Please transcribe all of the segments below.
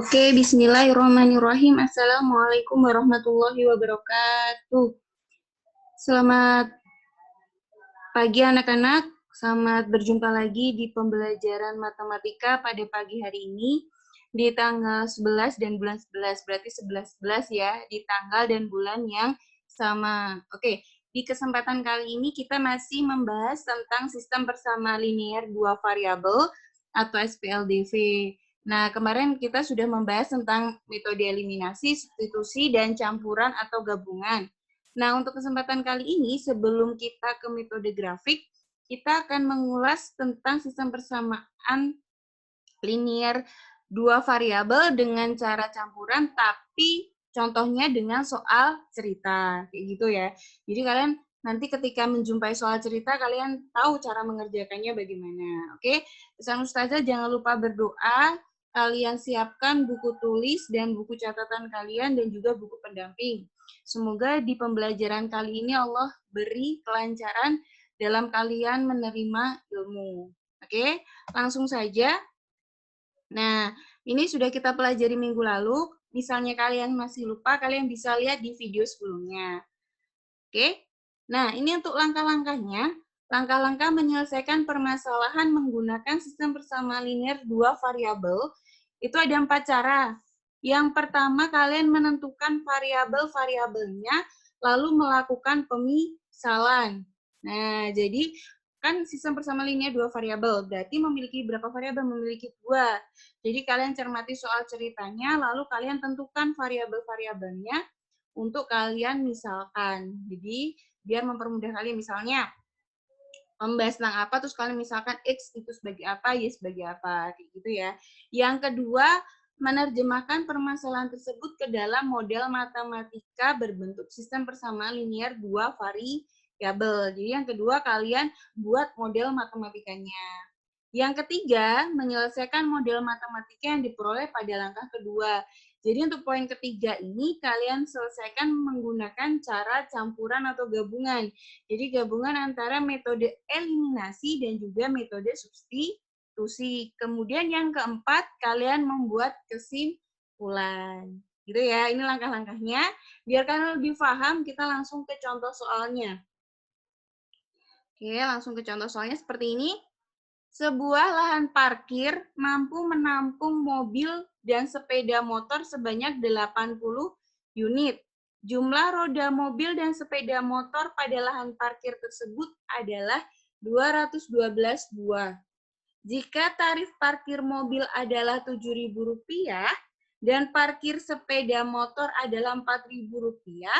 Oke, bismillahirrahmanirrahim. Assalamualaikum warahmatullahi wabarakatuh. Selamat pagi anak-anak. Selamat berjumpa lagi di pembelajaran matematika pada pagi hari ini di tanggal 11 dan bulan 11. Berarti 11-11 ya, di tanggal dan bulan yang sama. Oke, di kesempatan kali ini kita masih membahas tentang sistem bersama linear dua variabel atau SPLDV. Nah, kemarin kita sudah membahas tentang metode eliminasi, substitusi, dan campuran atau gabungan. Nah, untuk kesempatan kali ini, sebelum kita ke metode grafik, kita akan mengulas tentang sistem persamaan linear dua variabel dengan cara campuran, tapi contohnya dengan soal cerita, kayak gitu ya. Jadi kalian nanti ketika menjumpai soal cerita, kalian tahu cara mengerjakannya bagaimana. Oke, pesan Ustazah jangan lupa berdoa, kalian siapkan buku tulis dan buku catatan kalian dan juga buku pendamping. Semoga di pembelajaran kali ini Allah beri kelancaran dalam kalian menerima ilmu. Oke, langsung saja. Nah, ini sudah kita pelajari minggu lalu. Misalnya kalian masih lupa, kalian bisa lihat di video sebelumnya. Oke? Nah, ini untuk langkah-langkahnya. Langkah-langkah menyelesaikan permasalahan menggunakan sistem persamaan linear dua variabel. Itu ada 4 cara. Yang pertama, kalian menentukan variabel-variabelnya, lalu melakukan pemisalan. Nah, jadi kan sistem persamaan linear dua variabel, berarti memiliki berapa variabel? Memiliki 2. Jadi kalian cermati soal ceritanya, lalu kalian tentukan variabel-variabelnya untuk kalian misalkan. Jadi biar mempermudah kalian, misalnya membahas tentang apa, terus kalian misalkan X itu sebagai apa, Y sebagai apa, kayak gitu ya. Yang kedua, menerjemahkan permasalahan tersebut ke dalam model matematika berbentuk sistem persamaan linear dua variabel. Jadi yang kedua, kalian buat model matematikanya. Yang ketiga, menyelesaikan model matematika yang diperoleh pada langkah kedua. Jadi untuk poin ketiga ini, kalian selesaikan menggunakan cara campuran atau gabungan. Jadi gabungan antara metode eliminasi dan juga metode substitusi. Kemudian yang keempat, kalian membuat kesimpulan. Gitu ya, ini langkah-langkahnya. Biar kalian lebih paham, kita langsung ke contoh soalnya. Oke, langsung ke contoh soalnya seperti ini. Sebuah lahan parkir mampu menampung mobil dan sepeda motor sebanyak 80 unit. Jumlah roda mobil dan sepeda motor pada lahan parkir tersebut adalah 212 buah. Jika tarif parkir mobil adalah Rp7.000 dan parkir sepeda motor adalah Rp4.000,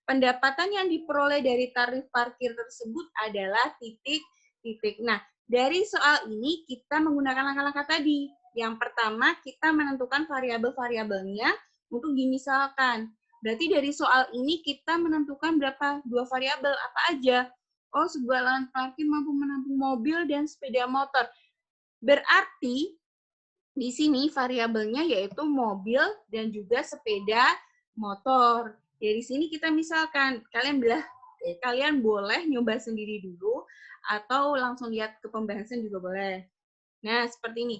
pendapatan yang diperoleh dari tarif parkir tersebut adalah titik-titik. Nah, dari soal ini kita menggunakan langkah-langkah tadi. Yang pertama, kita menentukan variabel-variabelnya untuk dimisalkan. Berarti dari soal ini kita menentukan berapa? 2 variabel, apa aja? Oh, sebuah lahan parkir mampu menampung mobil dan sepeda motor. Berarti di sini variabelnya yaitu mobil dan juga sepeda motor. Dari sini kita misalkan, kalian boleh nyoba sendiri dulu atau langsung lihat ke pembahasan juga boleh. Nah, seperti ini.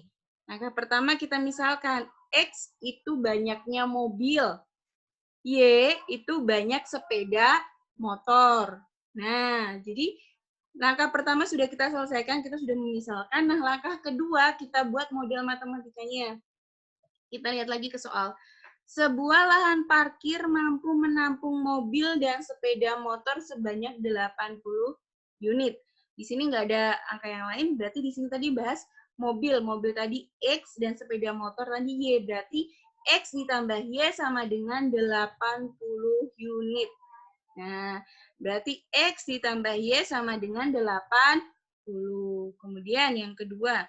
Langkah pertama kita misalkan, X itu banyaknya mobil, Y itu banyak sepeda motor. Nah, jadi langkah pertama sudah kita selesaikan, kita sudah memisalkan. Nah, langkah kedua kita buat model matematikanya. Kita lihat lagi ke soal. Sebuah lahan parkir mampu menampung mobil dan sepeda motor sebanyak 80 unit. Di sini nggak ada angka yang lain, berarti di sini tadi bahas mobil. Mobil tadi X dan sepeda motor tadi Y. Berarti X ditambah Y sama dengan 80 unit. Nah, berarti X ditambah Y sama dengan 80. Kemudian yang kedua,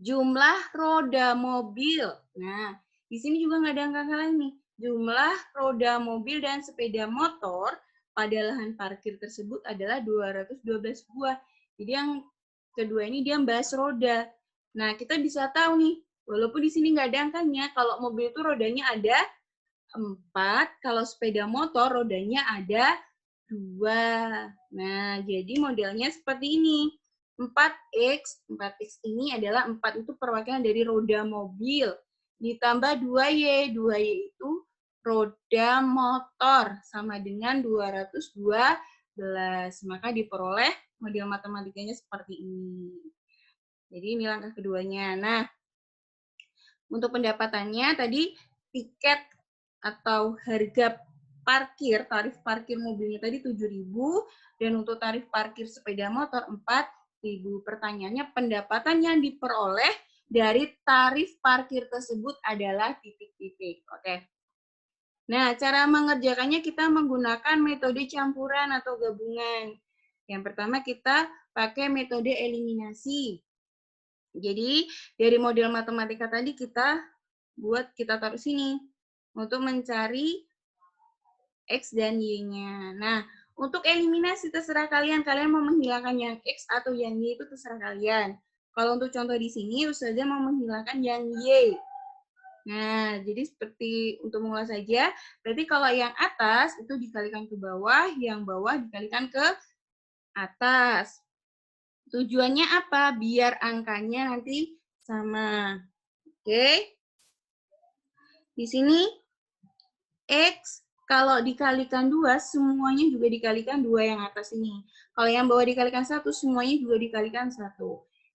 jumlah roda mobil. Nah, di sini juga nggak ada angka lain nih. Jumlah roda mobil dan sepeda motor pada lahan parkir tersebut adalah 212 buah. Jadi yang kedua ini dia bahas roda. Nah, kita bisa tahu nih, walaupun di sini nggak ada angkanya, kalau mobil itu rodanya ada 4, kalau sepeda motor rodanya ada 2. Nah, jadi modelnya seperti ini. 4X, 4X ini adalah 4 itu perwakilan dari roda mobil. Ditambah 2Y, 2Y itu roda motor, sama dengan 212. Maka diperoleh model matematikanya seperti ini. Jadi ini langkah keduanya. Nah, untuk pendapatannya tadi tiket atau harga parkir, tarif parkir mobilnya tadi 7.000 dan untuk tarif parkir sepeda motor 4.000. Pertanyaannya, pendapatan yang diperoleh dari tarif parkir tersebut adalah titik-titik. Oke. Nah, cara mengerjakannya kita menggunakan metode campuran atau gabungan. Yang pertama kita pakai metode eliminasi. Jadi, dari model matematika tadi kita taruh sini untuk mencari X dan Y-nya. Nah, untuk eliminasi terserah kalian mau menghilangkan yang X atau yang Y itu terserah kalian. Kalau untuk contoh di sini, Ustazah mau menghilangkan yang Y. Nah, jadi seperti untuk mengulas saja, berarti kalau yang atas itu dikalikan ke bawah, yang bawah dikalikan ke atas. Tujuannya apa? Biar angkanya nanti sama. Oke. Di sini X kalau dikalikan 2, semuanya juga dikalikan 2 yang atas ini. Kalau yang bawah dikalikan 1, semuanya juga dikalikan 1.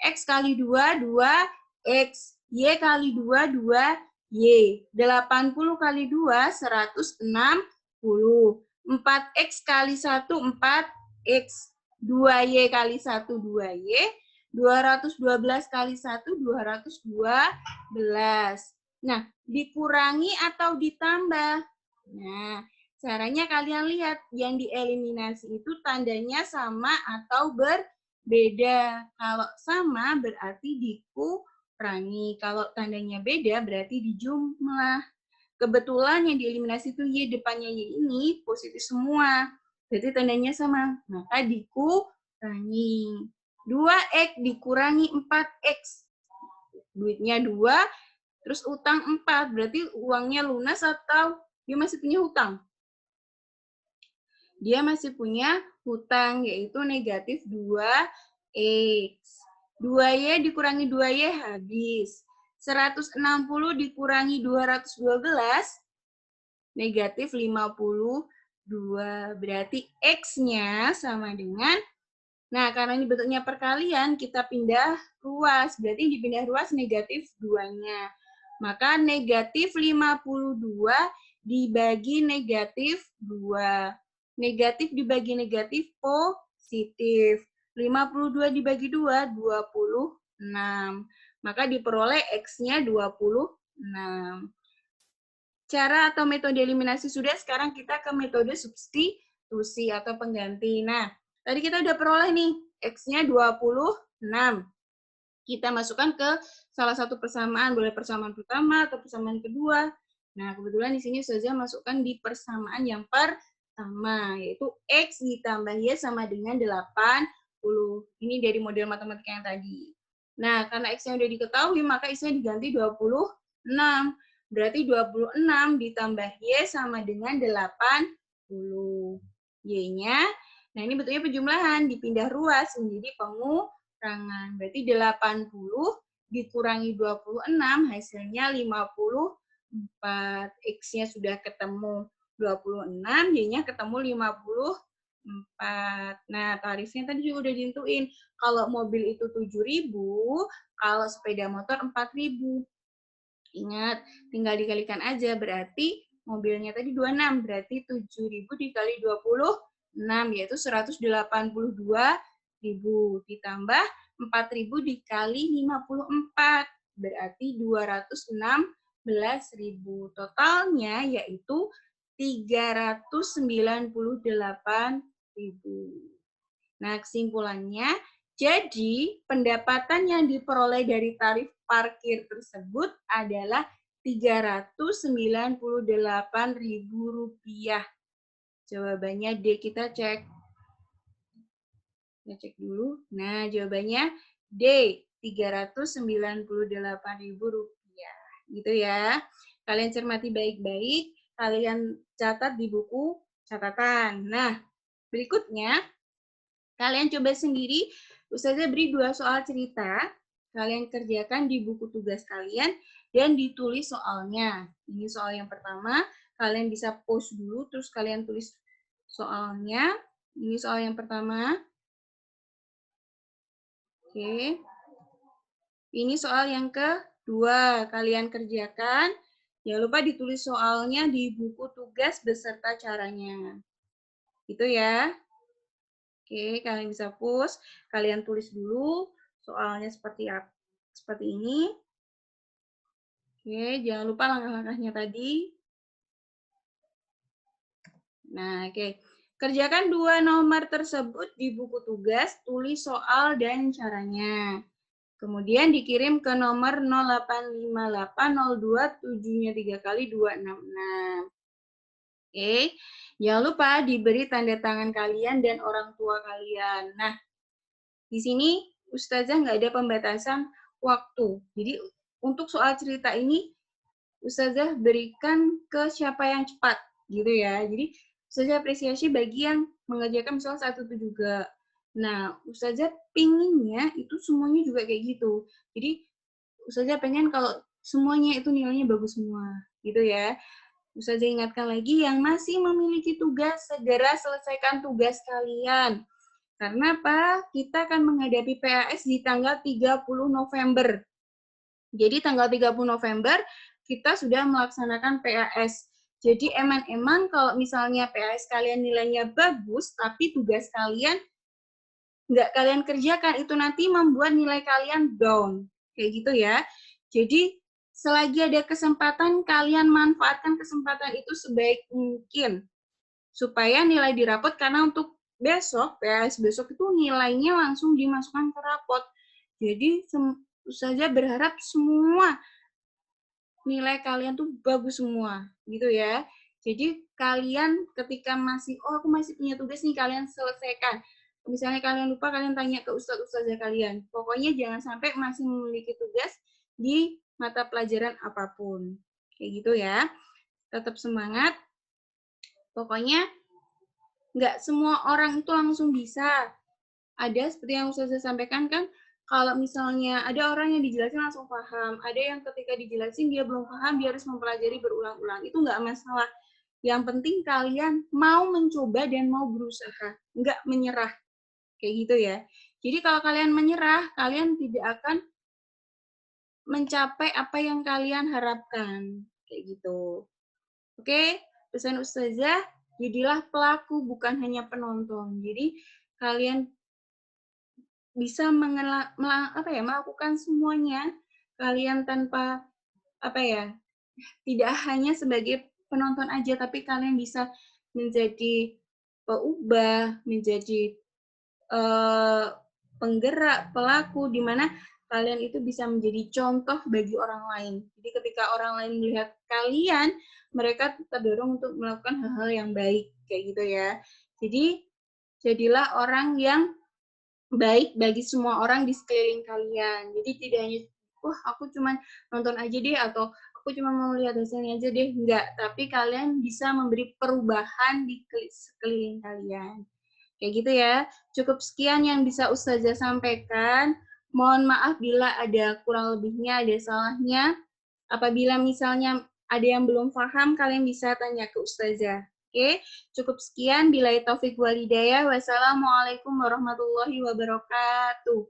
X kali 2, 2X. Y kali 2, 2Y. 80 kali 2, 160. 4X kali 1, 4X. 2Y kali 1, 2Y. 212 kali 1, 212. Nah, dikurangi atau ditambah? Nah, caranya kalian lihat, yang dieliminasi itu tandanya sama atau berbeda. Kalau sama berarti dikurangi. Kalau tandanya beda berarti dijumlah. Kebetulan yang dieliminasi itu Y, depannya Y ini positif semua. Berarti tandanya sama. Maka dikurangi. 2X dikurangi 4X. Duitnya 2, terus utang 4. Berarti uangnya lunas atau dia masih punya hutang? Dia masih punya hutang, yaitu negatif 2X. 2Y dikurangi 2Y habis. 160 dikurangi 212, negatif 52. Berarti X-nya sama dengan, nah karena ini bentuknya perkalian, kita pindah ruas. Berarti dipindah ruas negatif 2-nya. Maka negatif 52 dibagi negatif 2. Negatif dibagi negatif positif. 52 dibagi 2, 26. Maka diperoleh X-nya 26. Cara atau metode eliminasi sudah, sekarang kita ke metode substitusi atau pengganti. Nah, tadi kita udah peroleh nih, X-nya 26. Kita masukkan ke salah satu persamaan, boleh persamaan pertama atau persamaan kedua. Nah, kebetulan di sini Ustazah masukkan di persamaan yang pertama, yaitu X ditambah Y sama dengan 80. Ini dari model matematika yang tadi. Nah, karena X-nya udah diketahui, maka X-nya diganti 26. Berarti 26 ditambah Y sama dengan 80. Y-nya, nah ini bentuknya penjumlahan, dipindah ruas menjadi pengurangan. Berarti 80 dikurangi 26, hasilnya 54. X-nya sudah ketemu 26, Y-nya ketemu 54. Nah, tarifnya tadi juga udah ditentuin. Kalau mobil itu 7.000, kalau sepeda motor 4.000. Ingat, tinggal dikalikan aja. Berarti mobilnya tadi 26, berarti 7.000 dikali 26, yaitu 182.000. Ditambah 4.000 dikali 54, berarti 216.000. Totalnya yaitu 398.000. Nah, kesimpulannya, jadi pendapatan yang diperoleh dari tarif parkir tersebut adalah Rp398.000. Jawabannya D, kita cek. Kita cek dulu. Nah, jawabannya D, Rp398.000. Gitu ya. Kalian cermati baik-baik, kalian catat di buku catatan. Nah, berikutnya kalian coba sendiri Ustazah beri 2 soal cerita, kalian kerjakan di buku tugas kalian, dan ditulis soalnya. Ini soal yang pertama, kalian bisa post dulu, terus kalian tulis soalnya. Ini soal yang pertama. Oke. Ini soal yang kedua, kalian kerjakan. Jangan lupa ditulis soalnya di buku tugas beserta caranya. Itu ya. Oke, kalian bisa push. Kalian tulis dulu soalnya seperti apa? Seperti ini. Oke, jangan lupa langkah-langkahnya tadi. Nah, oke. Kerjakan 2 nomor tersebut di buku tugas, tulis soal dan caranya. Kemudian dikirim ke nomor 085802 7-nya 3 kali 266. Oke, jangan lupa diberi tanda tangan kalian dan orang tua kalian. Nah, di sini Ustazah nggak ada pembatasan waktu. Jadi untuk soal cerita ini Ustazah berikan ke siapa yang cepat, gitu ya. Jadi Ustazah apresiasi bagi yang mengerjakan misalnya satu itu juga. Nah, Ustazah pinginnya itu semuanya juga kayak gitu. Jadi Ustazah pengen kalau semuanya itu nilainya bagus semua, gitu ya. Ustazah ingatkan lagi yang masih memiliki tugas, segera selesaikan tugas kalian. Karena apa? Kita akan menghadapi PAS di tanggal 30 November. Jadi tanggal 30 November kita sudah melaksanakan PAS. Jadi emang kalau misalnya PAS kalian nilainya bagus, tapi tugas kalian nggak kalian kerjakan, itu nanti membuat nilai kalian down. Kayak gitu ya. Jadi selagi ada kesempatan, kalian manfaatkan kesempatan itu sebaik mungkin. Supaya nilai di rapot, karena untuk besok, PAS besok itu nilainya langsung dimasukkan ke rapot. Jadi saja berharap semua nilai kalian tuh bagus semua, gitu ya. Jadi kalian ketika masih, oh aku masih punya tugas nih, kalian selesaikan. Misalnya kalian lupa, kalian tanya ke ustaz-ustazah kalian. Pokoknya jangan sampai masih memiliki tugas di mata pelajaran apapun. Kayak gitu ya. Tetap semangat. Pokoknya nggak semua orang itu langsung bisa. Ada seperti yang ustazah sampaikan kan, kalau misalnya ada orang yang dijelasin langsung paham, ada yang ketika dijelasin dia belum paham, dia harus mempelajari berulang-ulang. Itu nggak masalah. Yang penting kalian mau mencoba dan mau berusaha, nggak menyerah. Kayak gitu ya. Jadi kalau kalian menyerah, kalian tidak akan mencapai apa yang kalian harapkan. Kayak gitu. Oke, pesan ustazah, jadilah pelaku bukan hanya penonton. Jadi kalian bisa melakukan semuanya, kalian tanpa tidak hanya sebagai penonton aja, tapi kalian bisa menjadi peubah, menjadi penggerak, pelaku, di mana kalian itu bisa menjadi contoh bagi orang lain. Jadi ketika orang lain melihat kalian, mereka terdorong untuk melakukan hal-hal yang baik, kayak gitu ya. Jadi jadilah orang yang baik bagi semua orang di sekeliling kalian. Jadi tidak hanya, wah aku cuma nonton aja deh, atau aku cuma mau lihat hasilnya aja deh. Enggak, tapi kalian bisa memberi perubahan di sekeliling kalian. Kayak gitu ya. Cukup sekian yang bisa Ustazah sampaikan. Mohon maaf bila ada kurang lebihnya, ada salahnya. Apabila misalnya ada yang belum paham, kalian bisa tanya ke Ustazah. Oke, cukup sekian. Billahi taufik wal hidayah. Wassalamualaikum warahmatullahi wabarakatuh.